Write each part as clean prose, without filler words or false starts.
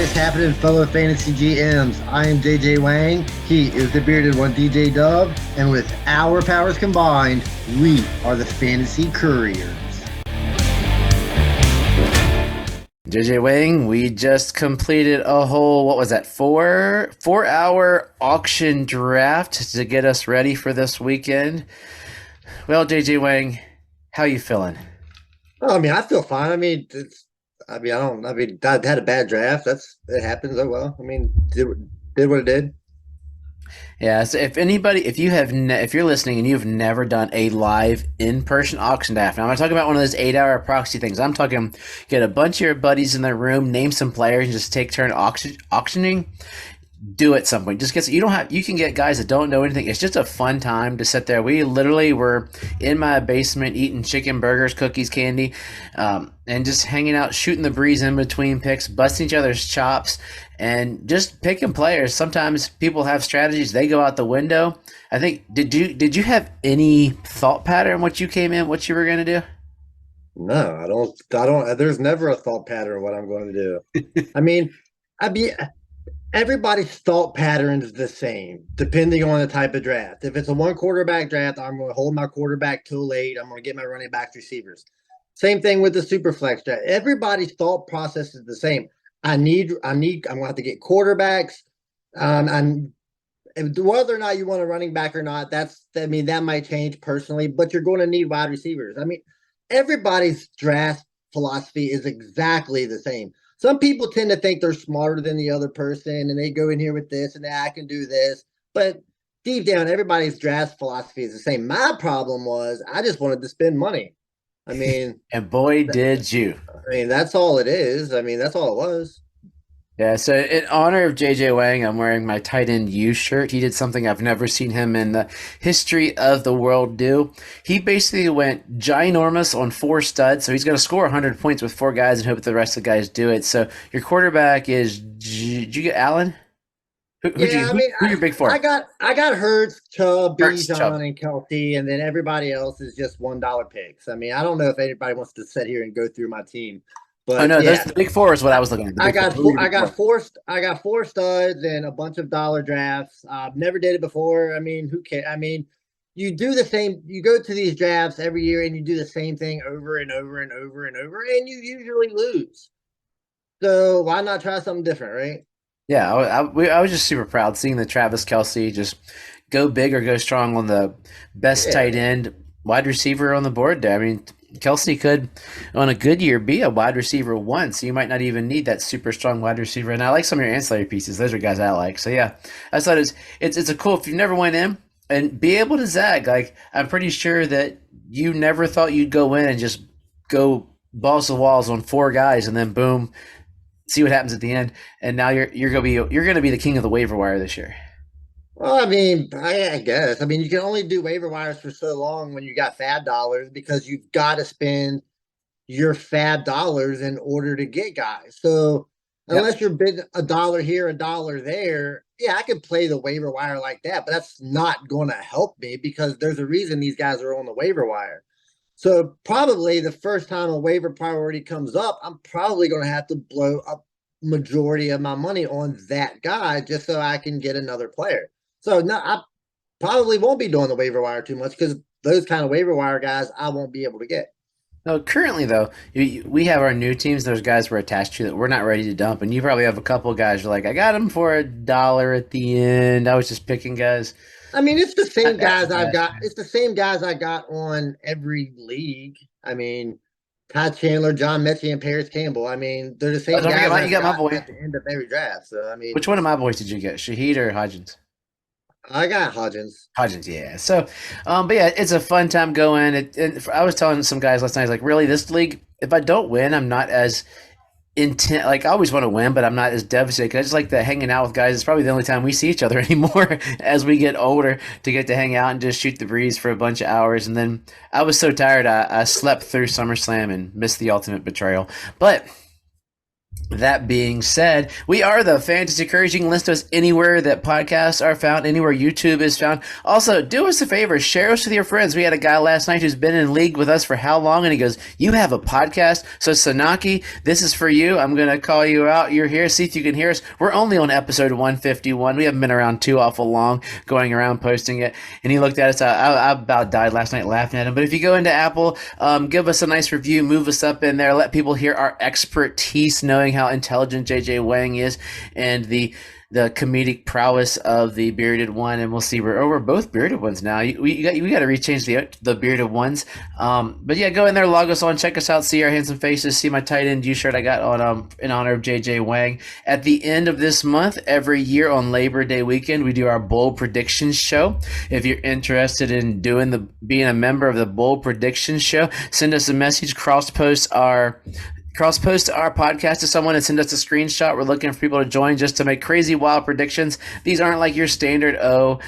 is happening, fellow fantasy GMs? I am JJ Wang. He is the bearded one, DJ Dub. And with our powers combined, we are the Fantasy Couriers. JJ Wang, we just completed a whole, what was that, 4-hour auction draft to get us ready for this weekend. Well, JJ Wang, how you feeling? Oh, I feel fine. I had a bad draft. It happens. Oh well. Did what it did. Yeah, so if you're listening and you've never done a live in-person auction draft, now I'm not talking about one of those 8-hour proxy things. I'm talking get a bunch of your buddies in the room, name some players, and just take turn auctioning. Do it some point. You can get guys that don't know anything. It's just a fun time to sit there. We literally were in my basement eating chicken burgers, cookies, candy, and just hanging out, shooting the breeze in between picks, busting each other's chops, and just picking players. Sometimes people have strategies, they go out the window. I think did you have any thought pattern what you were gonna do? No, I don't. There's never a thought pattern of what I'm going to do. I mean, I be. Everybody's thought pattern is the same, depending on the type of draft. If it's a one quarterback draft, I'm going to hold my quarterback till late. I'm going to get my running backs receivers. Same thing with the super flex draft. Everybody's thought process is the same. I'm going to have to get quarterbacks. And whether or not you want a running back or not, that might change personally, but you're going to need wide receivers. Everybody's draft philosophy is exactly the same. Some people tend to think they're smarter than the other person, and they go in here with this and that, I can do this. But deep down, everybody's draft philosophy is the same. My problem was I just wanted to spend money. And boy, did you. That's all it is. That's all it was. Yeah, so in honor of JJ Wang, I'm wearing my tight end U shirt. He did something I've never seen him in the history of the world do. He basically went ginormous on 4 studs, so he's going to score 100 points with 4 guys and hope the rest of the guys do it. So your quarterback is, did you get Allen? Who your big 4? I got Hurts, Chubb, Chubb, and Kelsey, and then everybody else is just $1 picks. I don't know if anybody wants to sit here and go through my team. But the big 4 is what I was looking at. I got 4 studs and a bunch of dollar drafts. I've never did it before. Who cares? You do the same. You go to these drafts every year and you do the same thing over and over and over and over, and you usually lose. So why not try something different, right? Yeah, I was just super proud seeing the Travis Kelce just go big or go strong on the best tight end wide receiver on the board there. Kelce could, on a good year, be a wide receiver 1, so you might not even need that super strong wide receiver. And I like some of your ancillary pieces; those are guys I like. So yeah, I thought it's a cool if you never went in and be able to zag. Like I'm pretty sure that you never thought you'd go in and just go balls to walls on 4 guys and then boom, see what happens at the end. And now you're gonna be the king of the waiver wire this year. Well, I guess. You can only do waiver wires for so long when you got fab dollars because you've got to spend your fab dollars in order to get guys. So unless you're bidding $1 here, $1 there, I could play the waiver wire like that, but that's not going to help me because there's a reason these guys are on the waiver wire. So probably the first time a waiver priority comes up, I'm probably going to have to blow up majority of my money on that guy just so I can get another player. So no, I probably won't be doing the waiver wire too much because those kind of waiver wire guys I won't be able to get. No, currently though, we have our new teams. Those guys we're attached to that we're not ready to dump, and you probably have a couple of guys. You're like, I got them for $1 at the end. I was just picking guys. It's the same guys I've got. It's the same guys I got on every league. Todd Chandler, John Mechie, and Paris Campbell. They're the same guys. You got my boy at the end of every draft. So which one of my boys did you get? Shaheed or Hodgins? I got Hodgins. Yeah. So, but yeah, it's a fun time going. I was telling some guys last night, like, really, this league, if I don't win, I'm not as intent. Like, I always want to win, but I'm not as devastated. Cause I just like the hanging out with guys. It's probably the only time we see each other anymore as we get older to get to hang out and just shoot the breeze for a bunch of hours. And then I was so tired, I slept through SummerSlam and missed the ultimate betrayal. But That being said, we are the Fantasy Couriers. You can listen to us anywhere that podcasts are found, anywhere YouTube is found. Also, do us a favor, share us with your friends. We had a guy last night who's been in league with us for how long, and he goes, "You have a podcast?" So, Sanaki, this is for you. I'm going to call you out. You're here. See if you can hear us. We're only on episode 151. We haven't been around too awful long going around posting it. And he looked at us. I about died last night laughing at him. But if you go into Apple, give us a nice review, move us up in there, let people hear our expertise, knowing how intelligent JJ Wang is, and the comedic prowess of the bearded one. And we'll see, we're both bearded ones now. We got to rechange the bearded ones. But yeah, go in there, log us on, check us out, see our handsome faces, see my tight end U shirt I got on in honor of JJ Wang. At the end of this month, every year on Labor Day weekend, we do our bold predictions show. If you're interested in being a member of the bold predictions show, send us a message, cross post our podcast to someone and send us a screenshot. We're looking for people to join just to make crazy wild predictions. These aren't like your standard,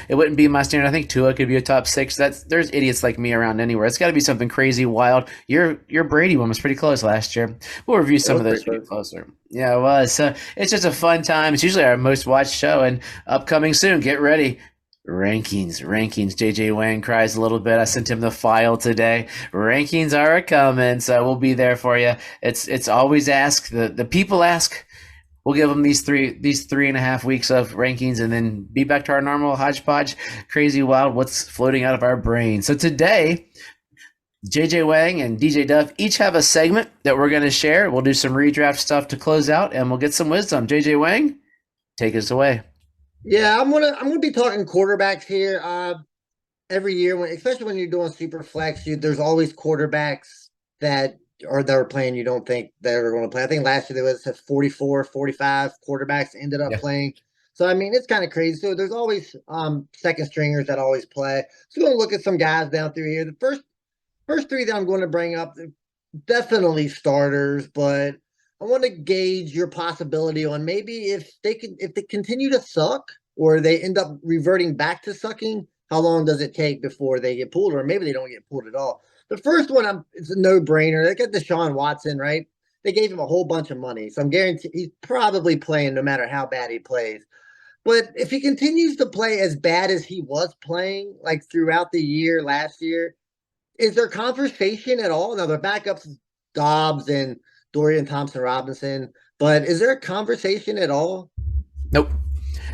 it wouldn't be my standard. I think Tua could be a top 6. There's idiots like me around anywhere. It's got to be something crazy wild. Your Brady one was pretty close last year. We'll review some of those pretty closer. Yeah, it was. So it's just a fun time. It's usually our most watched show, and upcoming soon. Get ready. Rankings. JJ Wang cries a little bit. I sent him the file today. Rankings are a coming, so we'll be there for you. It's always ask. The people ask. We'll give them these 3.5 weeks of rankings, and then be back to our normal hodgepodge, crazy wild, what's floating out of our brain. So today, JJ Wang and DJ Duff each have a segment that we're going to share. We'll do some redraft stuff to close out, and we'll get some wisdom. JJ Wang, take us away. Yeah, I'm gonna be talking quarterbacks here. Every year, especially when you're doing super flex, there's always quarterbacks that are playing you don't think they're going to play. I think last year there was 44, 45 quarterbacks ended up Yeah. playing. So I mean, it's kind of crazy. So there's always second stringers that always play. So we're gonna look at some guys down through here. The first three that I'm going to bring up, definitely starters, but I want to gauge your possibility on maybe if they continue to suck or they end up reverting back to sucking, how long does it take before they get pulled, or maybe they don't get pulled at all. The first one, it's a no-brainer. They got Deshaun Watson, right? They gave him a whole bunch of money, so I'm guaranteed he's probably playing no matter how bad he plays. But if he continues to play as bad as he was playing, like throughout the year last year, is there conversation at all? Now, the backups is Dobbs and Dorian Thompson Robinson, but is there a conversation at all? Nope.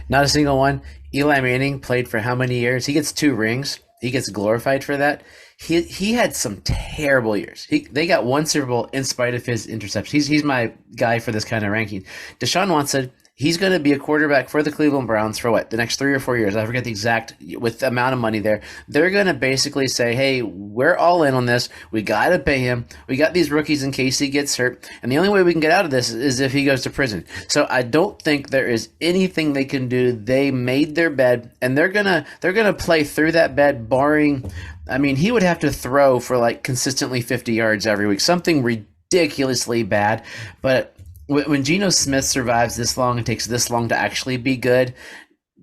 Not a single one. Eli Manning played for how many years? He gets 2 rings. He gets glorified for that. He had some terrible years. They got 1 Super Bowl in spite of his interceptions. He's my guy for this kind of ranking. Deshaun Watson, he's going to be a quarterback for the Cleveland Browns for what, the next 3 or 4 years. I forget the exact, with the amount of money there. They're going to basically say, hey, we're all in on this. We got to pay him. We got these rookies in case he gets hurt. And the only way we can get out of this is if he goes to prison. So I don't think there is anything they can do. They made their bed, and they're gonna play through that bed, barring, I mean, he would have to throw for like consistently 50 yards every week, something ridiculously bad. But when Geno Smith survives this long and takes this long to actually be good,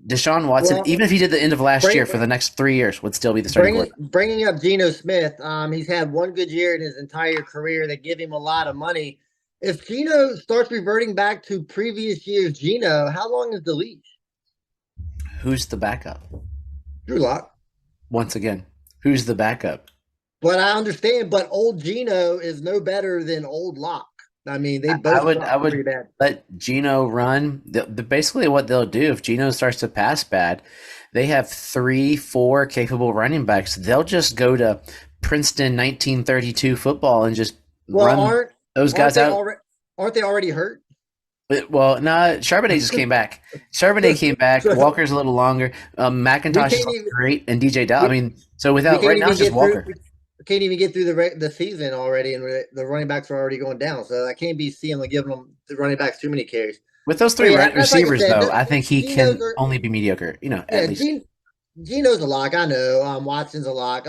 Deshaun Watson, Well, even if he did the end of last year for the next 3 years, would still be the starting quarterback. bringing up Geno Smith, he's had one good year in his entire career. They give him a lot of money. If Geno starts reverting back to previous years, Geno, how long is the leash? Who's the backup? Drew Lock. Once again, who's the backup? But I understand, but old Geno is no better than old Lock. I mean, they both I would pretty bad. let Geno run. Basically, what they'll do if Geno starts to pass bad, they have 3, 4 capable running backs. They'll just go to Princeton 1932 football and just run those guys out. Aren't they already hurt? Well, no, Charbonnet just came back. Charbonnet came back. Walker's a little longer. McIntosh is great, and DJ Dow. I mean, so without right now, it's just Walker. Can't even get through the season already, and the running backs are already going down. So I can't be seeing them giving them the running backs too many carries. With those 3 receivers, like though, I think he can only be mediocre. At least. Geno's a lock. I know. Watson's a lock.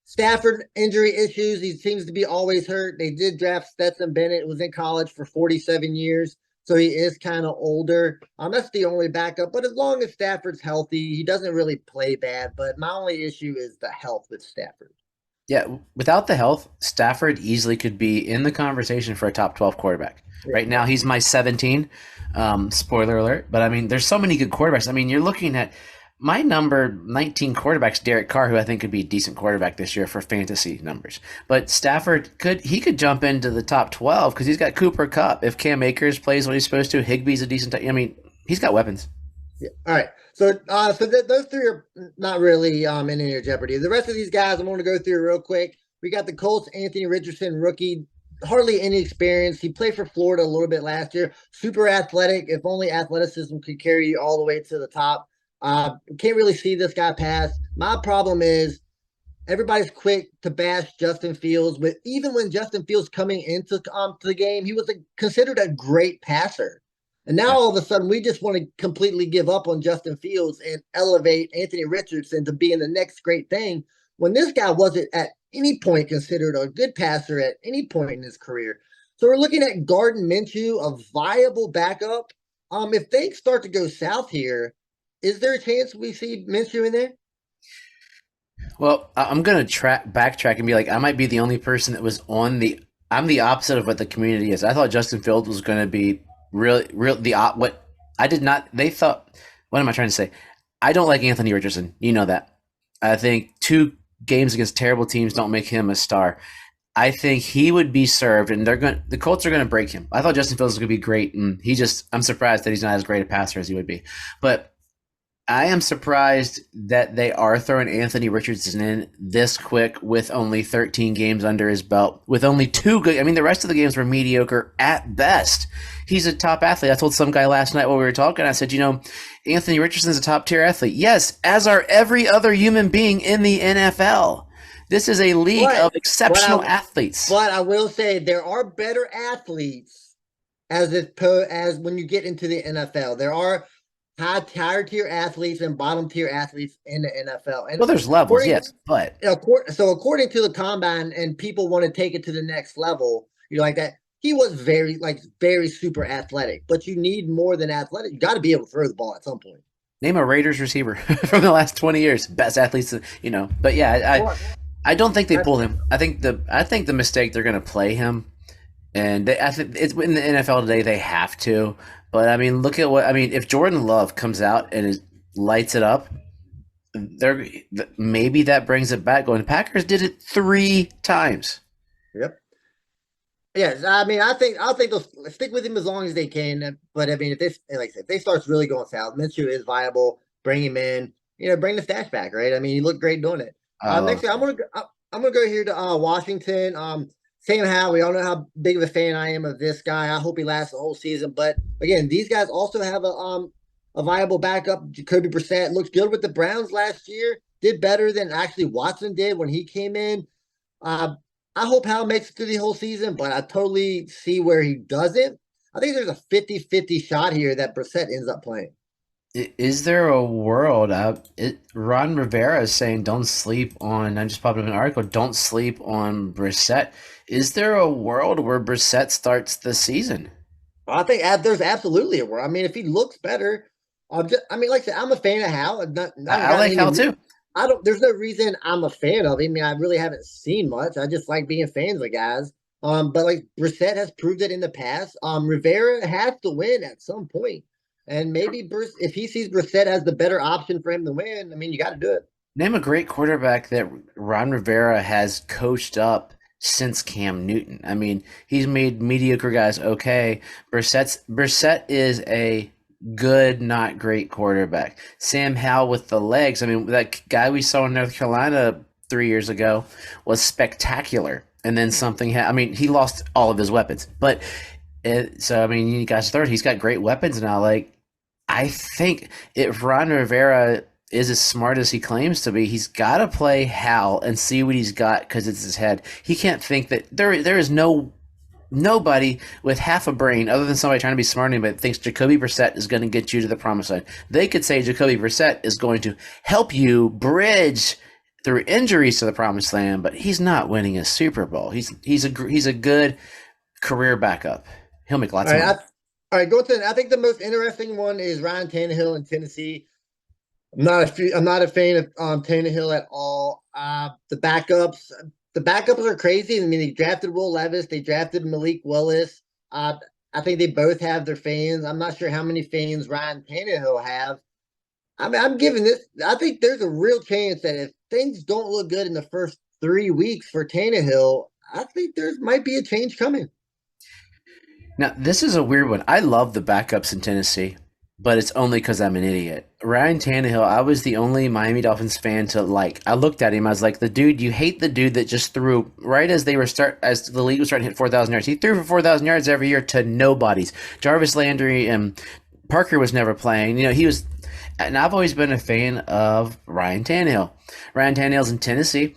Stafford injury issues. He seems to be always hurt. They did draft Stetson Bennett. Was in college for 47 years. So he is kind of older. That's the only backup. But as long as Stafford's healthy, he doesn't really play bad. But my only issue is the health with Stafford. Yeah, without the health, Stafford easily could be in the conversation for a top 12 quarterback. Yeah, Right now, he's my 17. Spoiler alert. But I mean, there's so many good quarterbacks. I mean, you're looking at my number 19 quarterbacks, Derek Carr, who I think could be a decent quarterback this year for fantasy numbers. But Stafford could jump into the top 12 because he's got Cooper Cup. If Cam Akers plays what he's supposed to, Higbee's a decent. I mean, he's got weapons. yeah. All right. So those three are not really in any jeopardy. The rest of these guys, I'm going to go through real quick. We got the Colts, Anthony Richardson, rookie, hardly any experience. He played for Florida a little bit last year. Super athletic. If only athleticism could carry you all the way to the top. Can't really see this guy pass. My problem is everybody's quick to bash Justin Fields, but even when Justin Fields coming into to the game, he was considered a great passer. And now Yeah. all of a sudden, we just want to completely give up on Justin Fields and elevate Anthony Richardson to being the next great thing when this guy wasn't at any point considered a good passer at any point in his career. So we're looking at Gardner Minshew, a viable backup. If things start to go south here, is there a chance we see Minshew in there? Well, I'm gonna backtrack and be like, I might be the only person that was on the. I'm the opposite of what the community is. I thought Justin Fields was going to be really, real. What I did not. They thought. What am I trying to say? I don't like Anthony Richardson. You know that. I think 2 games against terrible teams don't make him a star. I think he would be served, and the Colts are going to break him. I thought Justin Fields was going to be great, and I'm surprised that he's not as great a passer as he would be. But I am surprised that they are throwing Anthony Richardson in this quick with only 13 games under his belt, with only 2 good. I mean, the rest of the games were mediocre at best. He's a top athlete. I told some guy last night while we were talking, I said, Anthony Richardson's a top tier athlete. Yes, as are every other human being in the NFL. This is a league But of exceptional athletes. but I will say there are better athletes as when you get into the NFL. There are higher tier athletes and bottom tier athletes in the NFL. And Well, there's levels, according yes, but so according to the combine, and people want to take it to the next level, like that. He was very super athletic, but you need more than athletic. You got to be able to throw the ball at some point. name a Raiders receiver from the last 20 years, best athletes, But yeah, Well, I don't think they I, pull him. I think the mistake they're going to play him, and I think it's in the NFL today they have to. But I mean, look at what I mean. If Jordan Love comes out and lights it up, they're maybe that brings it back. Going, Packers did it 3 times. yep. Yes, I mean, I think they'll stick with him as long as they can. But I mean, if this, like I said, if they starts really going south, Minshew is viable. Bring him in. Bring the stash back, right? I mean, he looked great doing it. I Next, love. I'm gonna go here to Washington. Sam Howell. We all know how big of a fan I am of this guy. I hope he lasts the whole season. But again, these guys also have a viable backup. Jacoby Brissett looked good with the Browns last year. Did better than actually Watson did when he came in. Uh, I hope Hal makes it through the whole season, but I totally see where he doesn't. I think there's a 50-50 shot here that Brissett ends up playing. Is there a world? Ron Rivera is saying, "Don't sleep on." I'm just popping up an article. Don't sleep on Brissett. Is there a world where Brissett starts the season? I think there's absolutely a world. I mean, if he looks better, I mean, like I said, I'm a fan of Hal. I don't I got like any. Hal too. I don't. There's no reason I'm a fan of him. I mean, I really haven't seen much. I just like being fans of guys. But like Brissett has proved it in the past. Rivera has to win at some point, and maybe if he sees Brissett as the better option for him to win, I mean, you got to do it. Name a great quarterback that Ron Rivera has coached up since Cam Newton. I mean, he's made mediocre guys okay. Brissett is a good, not great quarterback. Sam Howell with the legs. I mean, that guy we saw in North Carolina 3 years ago was spectacular. And then I mean, he lost all of his weapons. But so I mean, you guys third. He's got great weapons now. Like I think if Ron Rivera is as smart as he claims to be, he's got to play Hal and see what he's got because it's his head. He can't think that there is nobody with half a brain other than somebody trying to be smart that thinks Jacoby Brissett is going to get you to the promised land. They could say Jacoby Brissett is going to help you bridge through injuries to the promised land, but he's not winning a Super Bowl. He's a good career backup. He'll make lots All of right, money. all right. Go to. I think the most interesting one is Ryan Tannehill in Tennessee. I'm not a fan of Tannehill at all. The backups are crazy. I mean, they drafted Will Levis, they drafted Malik Willis. I think they both have their fans. I'm not sure how many fans Ryan Tannehill have. I mean, I'm giving this. I think there's a real chance that if things don't look good in the first 3 weeks for Tannehill, I think there might be a change coming. Now, this is a weird one. I love the backups in Tennessee, but it's only because I'm an idiot. Ryan Tannehill, I was the only Miami Dolphins fan to like. I looked at him, I was like, the dude, you hate the dude that just threw right as as the league was starting to hit 4,000 yards. He threw for 4,000 yards every year to nobodies. Jarvis Landry and Parker was never playing. He was, and I've always been a fan of Ryan Tannehill. Ryan Tannehill's in Tennessee.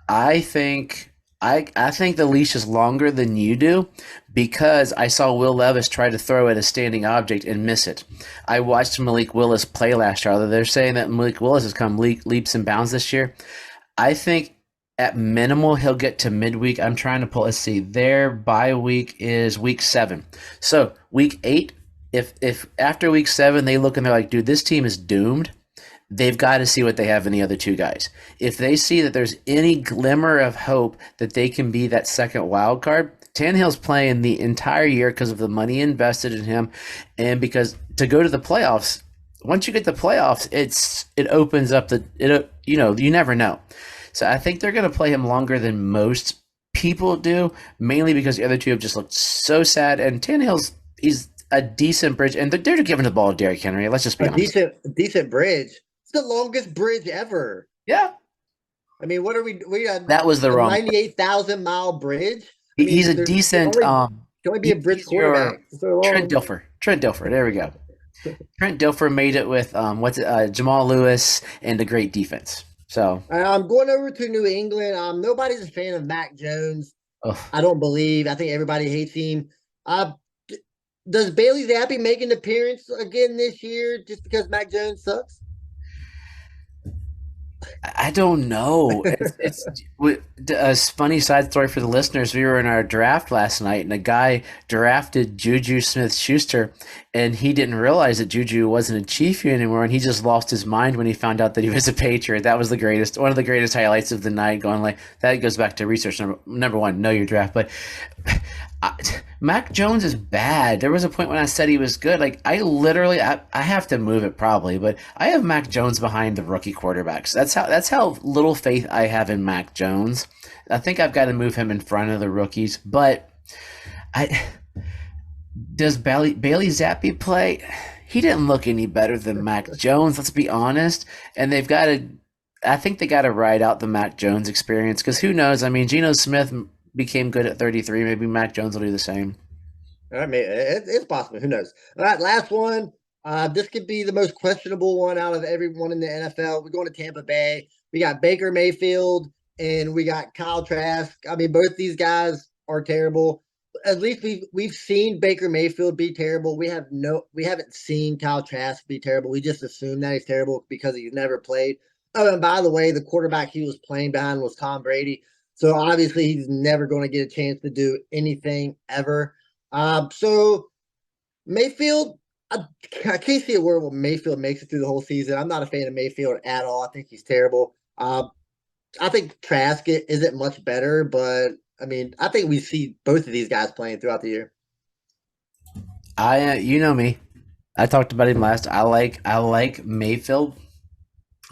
I think I think the leash is longer than you do because I saw Will Levis try to throw at a standing object and miss it. I watched Malik Willis play last year. Although they're saying that Malik Willis has come leaps and bounds this year. I think at minimal he'll get to midweek. I'm trying to pull. Let's see. Their bye week is week 7. So week 8. If after week 7 they look and they're like, dude, this team is doomed, they've got to see what they have in the other two guys. If they see that there's any glimmer of hope that they can be that second wild card, Tannehill's playing the entire year because of the money invested in him, and because to go to the playoffs. Once you get the playoffs, it opens up you never know. So I think they're going to play him longer than most people do, mainly because the other two have just looked so sad. And he's a decent bridge, and they're giving the ball to Derrick Henry. Let's just be A honest. decent bridge. It's the longest bridge ever. Yeah, I mean, what are we that was the a wrong. 98,000-mile bridge? I He's mean, a there can decent. only be a bridge He's your quarterback. It's so Trent long. Dilfer. Trent Dilfer. There we go. Trent Dilfer made it with Jamal Lewis and a great defense. So, I'm going over to New England. Nobody's a fan of Mac Jones. ugh. I don't believe. I think everybody hates him. Uh, does Bailey Zappi make an appearance again this year just because Mac Jones sucks? I don't know. It's a funny side story for the listeners. We were in our draft last night, and a guy drafted Juju Smith-Schuster, and he didn't realize that Juju wasn't a Chief anymore, and he just lost his mind when he found out that he was a Patriot. That was one of the greatest highlights of the night. Going like that goes back to research number one, know your draft, but. I, Mac Jones is bad. There was a point when I said he was good. Like I have to move it probably, but I have Mac Jones behind the rookie quarterbacks. That's how little faith I have in Mac Jones. I think I've got to move him in front of the rookies. But I does Bailey Zappi play? He didn't look any better than Mac Jones. Let's be honest. And they've got to. I think they got to ride out the Mac Jones experience because who knows? I mean, Geno Smith became good at 33. Maybe Mac Jones will do the same. I mean, it's possible. Who knows? All right, last one. This could be the most questionable one out of everyone in the NFL. We're going to Tampa Bay. We got Baker Mayfield and we got Kyle Trask. I mean, both these guys are terrible. At least we've seen Baker Mayfield be terrible. We haven't seen Kyle Trask be terrible. We just assume that he's terrible because he's never played. Oh, and by the way, the quarterback he was playing behind was Tom Brady. So obviously he's never going to get a chance to do anything ever. So Mayfield, I can't see a world where Mayfield makes it through the whole season. I'm not a fan of Mayfield at all. I think he's terrible. I think Trask isn't much better, but I mean, I think we see both of these guys playing throughout the year. You know me. I talked about him last. I like Mayfield.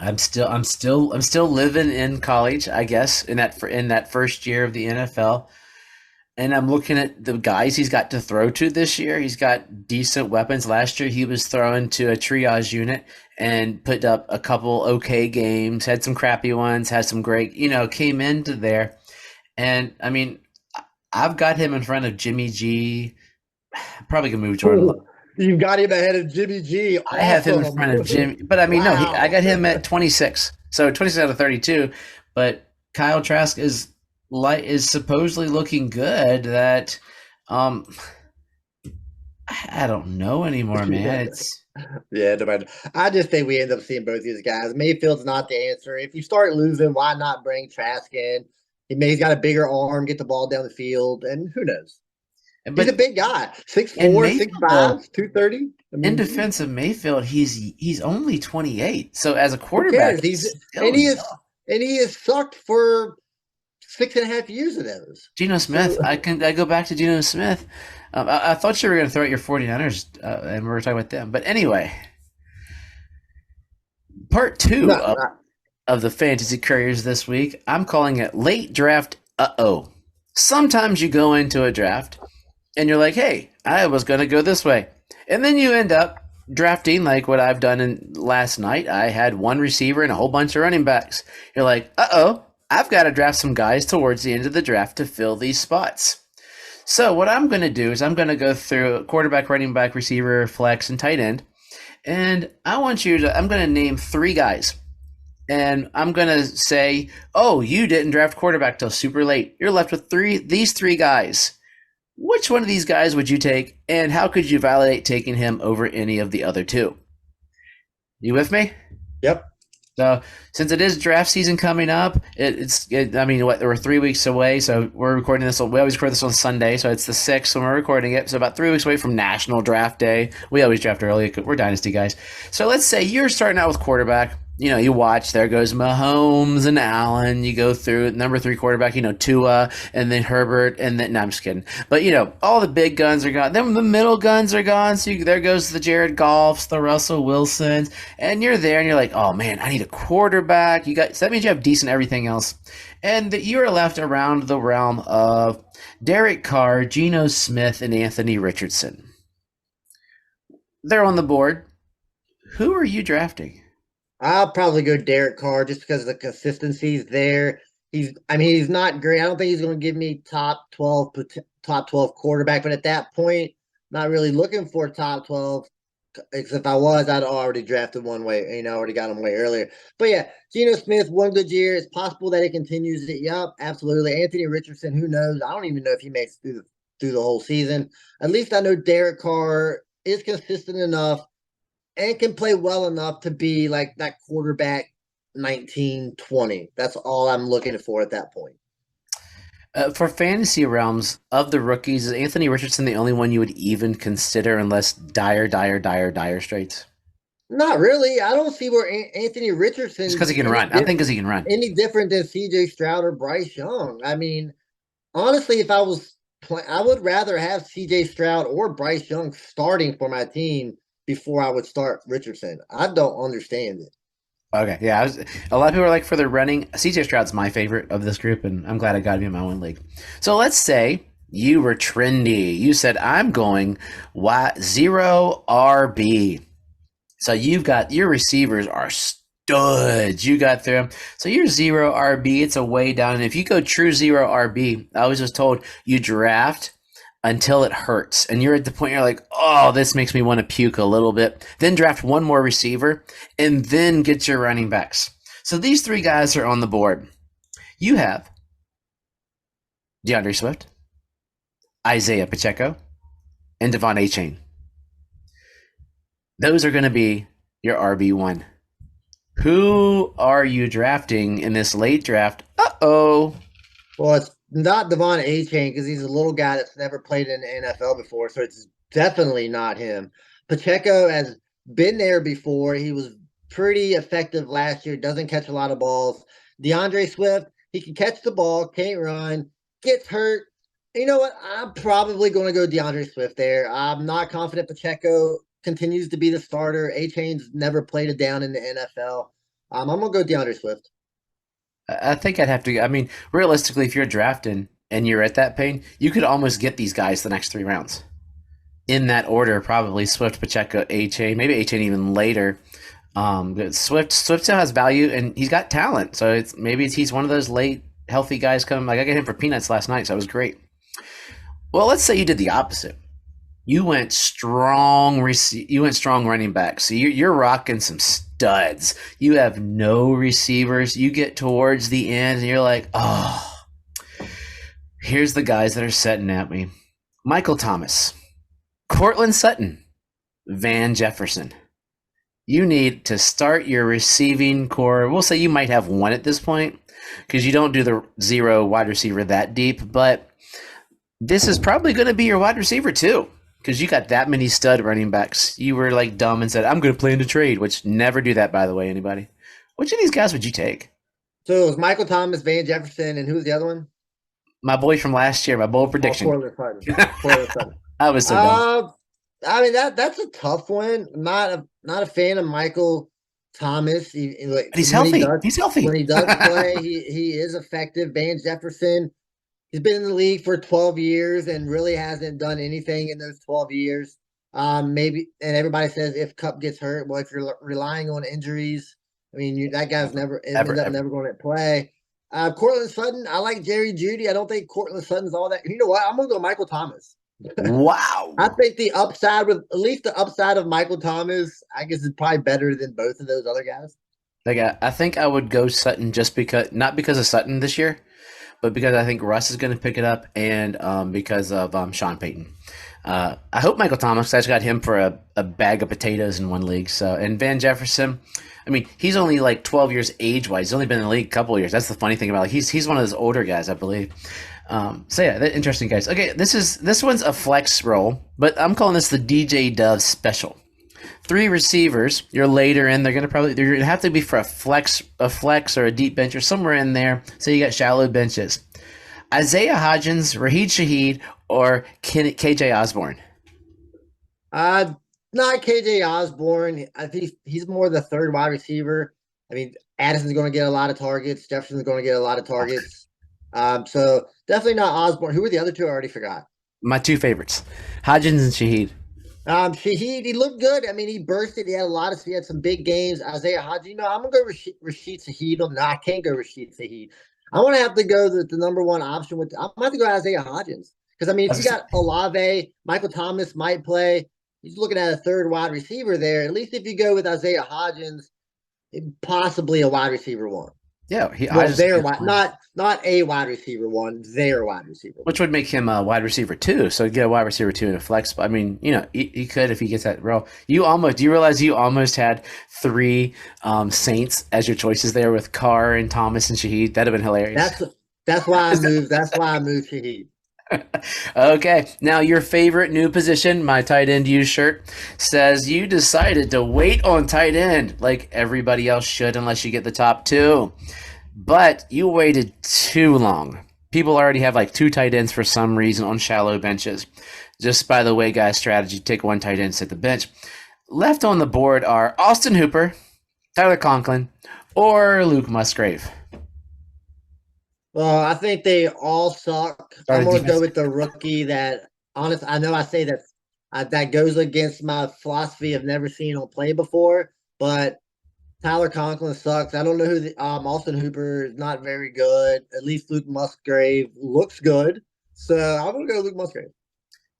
I'm still living in college, I guess, in that first year of the NFL. And I'm looking at the guys he's got to throw to this year. He's got decent weapons. Last year, he was throwing to a triage unit and put up a couple okay games, had some crappy ones, had some great, came into there. And I mean, I've got him in front of Jimmy G. Probably gonna move Jordan Love. You've got him ahead of Jimmy G. I have him in Awesome. front of Jimmy, but I mean, no, I Wow. got him at 26. So 26 out of 32. But Kyle Trask is supposedly looking good. That um, I don't know anymore, man. It's Yeah, no matter. I just think we end up seeing both these guys. Mayfield's not the answer. If you start losing, why not bring Trask in? He's got a bigger arm, get the ball down the field, and who knows? He's a But big guy, six in four, six Mayfield, though, five, 230. I in mean, geez, defense of Mayfield, he's only 28. So as a who quarterback, cares? he's And still he young. is and he has sucked for 6.5 years of those. Geno So Smith, I go back to Geno Smith. I thought you were going to throw out your 49ers, and we were talking about them. But anyway, part no, two not of the Fantasy Couriers this week, I'm calling it late draft. Sometimes you go into a draft and you're like, hey, I was going to go this way. And then you end up drafting like what I've done in last night. I had one receiver and a whole bunch of running backs. You're like, I've got to draft some guys towards the end of the draft to fill these spots. So what I'm going to do is I'm going to go through quarterback, running back, receiver, flex, and tight end. And I'm going to name three guys. And I'm going to say, oh, you didn't draft quarterback till super late. You're left with these three guys. Which one of these guys would you take, and how could you validate taking him over any of the other two? You with me? yep. So, since it is draft season coming up, I mean, we're 3 weeks away, so we're recording this. We always record this on Sunday, so it's the 6th when we're recording it. So, about 3 weeks away from National Draft Day. We always draft early. We're Dynasty guys. So, let's say you're starting out with quarterback. You watch, there goes Mahomes and Allen. You go through number 3 quarterback, Tua, and then Herbert, and then, no, I'm just kidding. But, all the big guns are gone. Then the middle guns are gone. So there goes the Jared Goffs, the Russell Wilsons, and you're there and you're like, oh man, I need a quarterback. So that means you have decent everything else. And that you are left around the realm of Derek Carr, Geno Smith, and Anthony Richardson. They're on the board. Who are you drafting? I'll probably go Derek Carr just because the consistency's there. He's not great. I don't think he's going to give me top 12 quarterback, but at that point, not really looking for top 12. Because if I was, I'd already drafted one way, already got him way earlier. But yeah, Geno Smith, one good year. It's possible that he continues it. Yup, absolutely. Anthony Richardson, who knows? I don't even know if he makes through the whole season. At least I know Derek Carr is consistent enough and can play well enough to be like that quarterback 1920. That's all I'm looking for at that point. For fantasy realms of the rookies, is Anthony Richardson the only one you would even consider unless dire straits? Not really. I don't see where Anthony Just because Richardson's he can run. I think because he can run. any different than CJ Stroud or Bryce Young. I mean, honestly, if I was I would rather have CJ Stroud or Bryce Young starting for my team before I would start Richardson. I don't understand it. Okay, yeah. A lot of people are like for the running. CJ Stroud's my favorite of this group, and I'm glad I got him in my own league. So let's say you were trendy. You said, I'm going zero RB. So you've got your receivers are studs. You got them. So you're zero RB. It's a way down. And if you go true zero RB, I was just told you draft until it hurts. And you're at the point you're like, oh, this makes me want to puke a little bit. Then draft one more receiver and then get your running backs. So these three guys are on the board. You have DeAndre Swift, Isaiah Pacheco, and Devon Achane. Those are going to be your RB1. Who are you drafting in this late draft? Well, it's not Devon Achane because he's a little guy that's never played in the NFL before, so it's definitely not him. Pacheco has been there before. He was pretty effective last year. Doesn't catch a lot of balls. DeAndre Swift, he can catch the ball, can't run, gets hurt. You know what? I'm probably going to go DeAndre Swift there. I'm not confident Pacheco continues to be the starter. Achane's never played it down in the NFL. I'm going to go DeAndre Swift. I think I'd have to. I mean, realistically, if you're drafting and you're at that pain, you could almost get these guys the next 3 rounds in that order. Probably Swift, Pacheco, A-Chain, maybe A-Chain even later. But Swift still has value and he's got talent. So he's one of those late healthy guys coming. Like I got him for peanuts last night, so it was great. Well, let's say you did the opposite. You went strong. You went strong running back. So you're rocking some studs. You have no receivers. You get towards the end, and you're like, oh, here's the guys that are setting at me: Michael Thomas, Cortland Sutton, Van Jefferson. You need to start your receiving core. We'll say you might have one at this point because you don't do the zero wide receiver that deep, but This is probably going to be your wide receiver too, because you got that many stud running backs. You were like dumb and said, "I'm going to play in the trade," which never do that, by the way. Anybody? Which of these guys would you take? So it was Michael Thomas, Van Jefferson, and who's the other one? My boy from last year, my bold Oh, prediction. Cortland Sutton. Cortland Sutton. I was so dumb. Uh, I mean that's a tough one. Not a fan of Michael Thomas. Like, But he's healthy. He's when healthy. he does play, he is effective. Van Jefferson, he's been in the league for 12 years and really hasn't done anything in those 12 years. Maybe, and everybody says if Cup gets hurt, well, if you're relying on injuries, I mean, that guy's Ever, never ever, ended up ever. never going to play. Cortland Sutton, I like Jerry Judy. I don't think Cortland Sutton's all that. You know what? I'm gonna go Michael Thomas. I Wow. think the upside with at least the upside of Michael Thomas, I guess, is probably better than both of those other guys. Like I think I would go Sutton just because, not because of Sutton this year, but because I think Russ is going to pick it up, and because of Sean Payton. I hope Michael Thomas. I just got him for a bag of potatoes in one league. So, and Van Jefferson. I mean, he's only like 12 years age wise. He's only been in the league a couple of years. That's the funny thing about it. He's one of those older guys, I believe. So yeah, interesting guys. Okay, this one's a flex roll, but I'm calling this the DJ Dove special. Three receivers. You're later in. They're gonna have to be for a flex or a deep bench or somewhere in there. So you got shallow benches. Isaiah Hodgins, Raheed Shaheed, or KJ Osborne. Uh, Not KJ Osborne. I think he's more the third wide receiver. I mean, Addison's going to get a lot of targets. Jefferson's going to get a lot of targets. So definitely not Osborne. Who were the other two? I already forgot. My two favorites, Hodgins and Shaheed. Shaheed, he looked good. I mean, he bursted. He had some big games. Isaiah Hodgins, I'm gonna go Rashid Shaheed. No, I can't go Rashid Shaheed. I'm gonna have to go the number one option with. I'm gonna have to go Isaiah Hodgins because I mean, if you got Olave, Michael Thomas might play. He's looking at a third wide receiver there. At least if you go with Isaiah Hodgins, possibly a wide receiver one. Yeah, I Well, just their wide, not a wide receiver one, their wide receiver one. which would make him a wide receiver two. So get a wide receiver two in a flex. I mean, he could if he gets that role. Do you realize you almost had three Saints as your choices there with Carr and Thomas and Shaheed? That'd have been hilarious. That's why I moved. That's why I moved Shaheed. Okay, now your favorite new position, my tight end use shirt, says you decided to wait on tight end like everybody else should, unless you get the top two. But you waited too long. People already have like two tight ends for some reason on shallow benches. Just by the way, guys, strategy: take one tight end, sit the bench. Left on the board are Austin Hooper, Tyler Conklin, or Luke Musgrave. Well, I think they all suck. I'm Sorry, going to go defense. with the rookie that, honest, I know I say that that goes against my philosophy of never seeing him play before, but Tyler Conklin sucks. I don't know who Austin Hooper is not very good. At least Luke Musgrave looks good. So I'm going to go Luke Musgrave.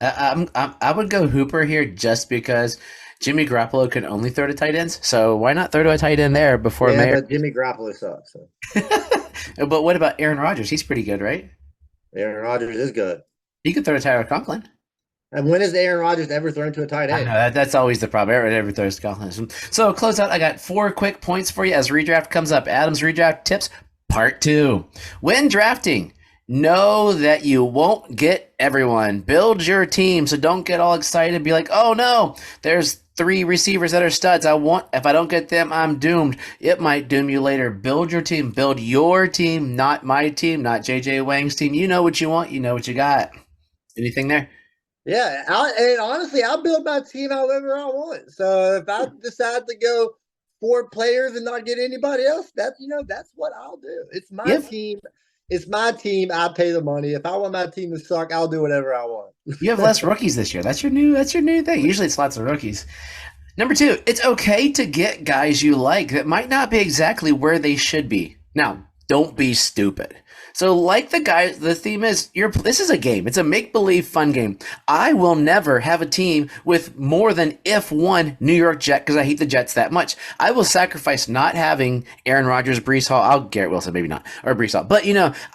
I would go Hooper here just because Jimmy Garoppolo can only throw to tight ends. So why not throw to a tight end there before Yeah, Mayer? but Jimmy Garoppolo sucks. So. But what about Aaron Rodgers? He's pretty good, right? Aaron Rodgers is good. He could throw to Tyler Conklin. And when has Aaron Rodgers ever thrown to a tight I know end? that's always the problem. Every throws to Conklin. So close out. I got 4 quick points for you as redraft comes up. Adam's redraft tips, part 2. When drafting, know that you won't get everyone. Build your team, so don't get all excited. Be like, oh no, there's 3 receivers that are studs. If I don't get them, I'm doomed. It might doom you later. Build your team. Build your team, not my team, not JJ Wang's team. You know what you want. You know what you got. Anything there? Yeah, and honestly, I'll build my team however I want. So if I decide to go 4 players and not get anybody else, that's what I'll do. It's my Yep. team. It's my team. I pay the money. If I want my team to suck, I'll do whatever I want. You have less rookies this year. That's your new thing. Usually it's lots of rookies. Number 2, it's okay to get guys you like that might not be exactly where they should be. Now, don't be stupid. So, like the theme is this is a game. It's a make-believe fun game. I will never have a team with more than if one New York Jet because I hate the Jets that much. I will sacrifice not having Aaron Rodgers, Brees Hall. I'll Garrett Wilson, maybe not, or Brees Hall. But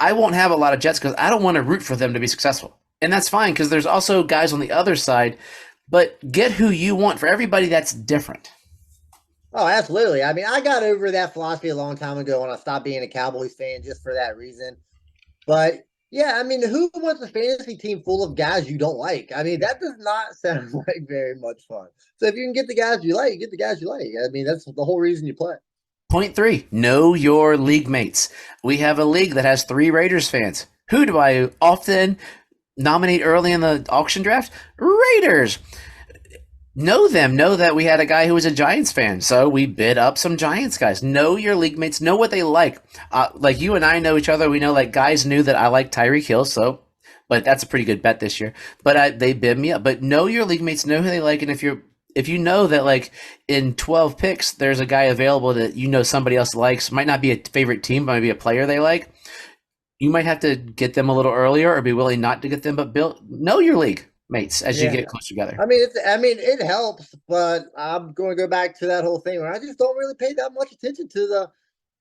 I won't have a lot of Jets because I don't want to root for them to be successful. And that's fine because there's also guys on the other side. But get who you want. For everybody, that's different. Oh, absolutely. I mean, I got over that philosophy a long time ago when I stopped being a Cowboys fan just for that reason. But Yeah, I mean, who wants a fantasy team full of guys you don't like? I mean, that does not sound like very much fun. So if you can get the guys you like, get the guys you like. I mean, that's the whole reason you play. Point three, know your league mates. We have a league that has 3 Raiders fans. Who do I often nominate early in the auction draft? Raiders. Know them. Know that we had a guy who was a Giants fan, so we bid up some Giants guys. Know your league mates. Know what they like. Like you and I know each other. We know like guys knew that I like Tyreek Hill, so but that's a pretty good bet this year. But they bid me up. But know your league mates. Know who they like, and if you know that like in 12 picks there's a guy available that you know somebody else likes, might not be a favorite team, but maybe a player they like. You might have to get them a little earlier, or be willing not to get them. But build know your league mates as you Yeah. get closer together. I mean, it helps, but I'm going to go back to that whole thing where I just don't really pay that much attention to the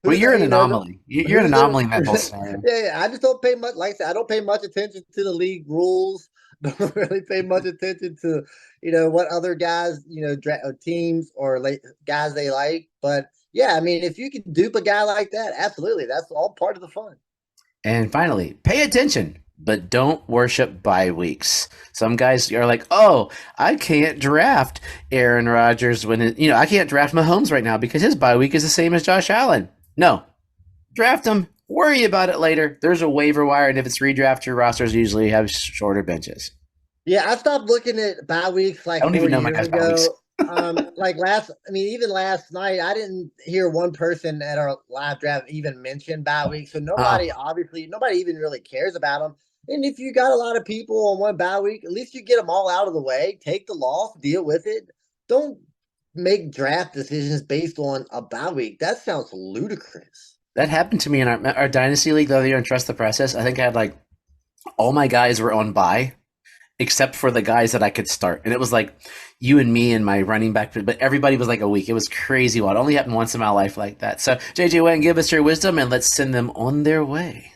Well, who you're the an you know anomaly. You're an who's the anomaly in that whole scenario. yeah. I just don't pay much. Like I said, I don't pay much attention to the league rules. Don't really pay much attention to what other guys teams or guys they like. But yeah, I mean, if you can dupe a guy like that, absolutely, that's all part of the fun. And finally, pay attention, but don't worship bye weeks. Some guys are like, "Oh, I can't draft Aaron Rodgers I can't draft Mahomes right now because his bye week is the same as Josh Allen." No, draft him. Worry about it later. There's a waiver wire, and if it's redraft, your rosters usually have shorter benches. Yeah, I stopped looking at bye weeks I like don't four even know my years guys' bye weeks. ago. Like I mean, even last night, I didn't hear one person at our live draft even mention bye week. So Uh-uh. nobody even really cares about them. And if you got a lot of people on one bye week, at least you get them all out of the way. Take the loss, deal with it. Don't make draft decisions based on a bye week. That sounds ludicrous. That happened to me in our dynasty league the other year in Trust the Process. I think I had like all my guys were on bye except for the guys that I could start. And it was like you and me and my running back, but everybody was like a week. It was crazy. Well, it only happened once in my life like that. So, JJ Wayne, give us your wisdom and let's send them on their way.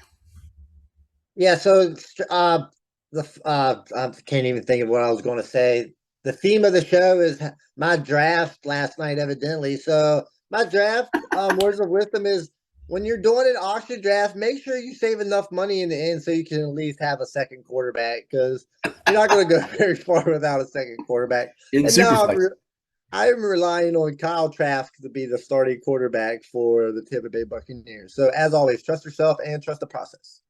Yeah, so I can't even think of what I was going to say. The theme of the show is my draft last night, evidently. So my draft words of wisdom is when you're doing an auction draft, make sure you save enough money in the end so you can at least have a second quarterback because you're not going to go very far without a second quarterback. In And now Superflex. I'm relying on Kyle Trask to be the starting quarterback for the Tampa Bay Buccaneers. So as always, trust yourself and trust the process.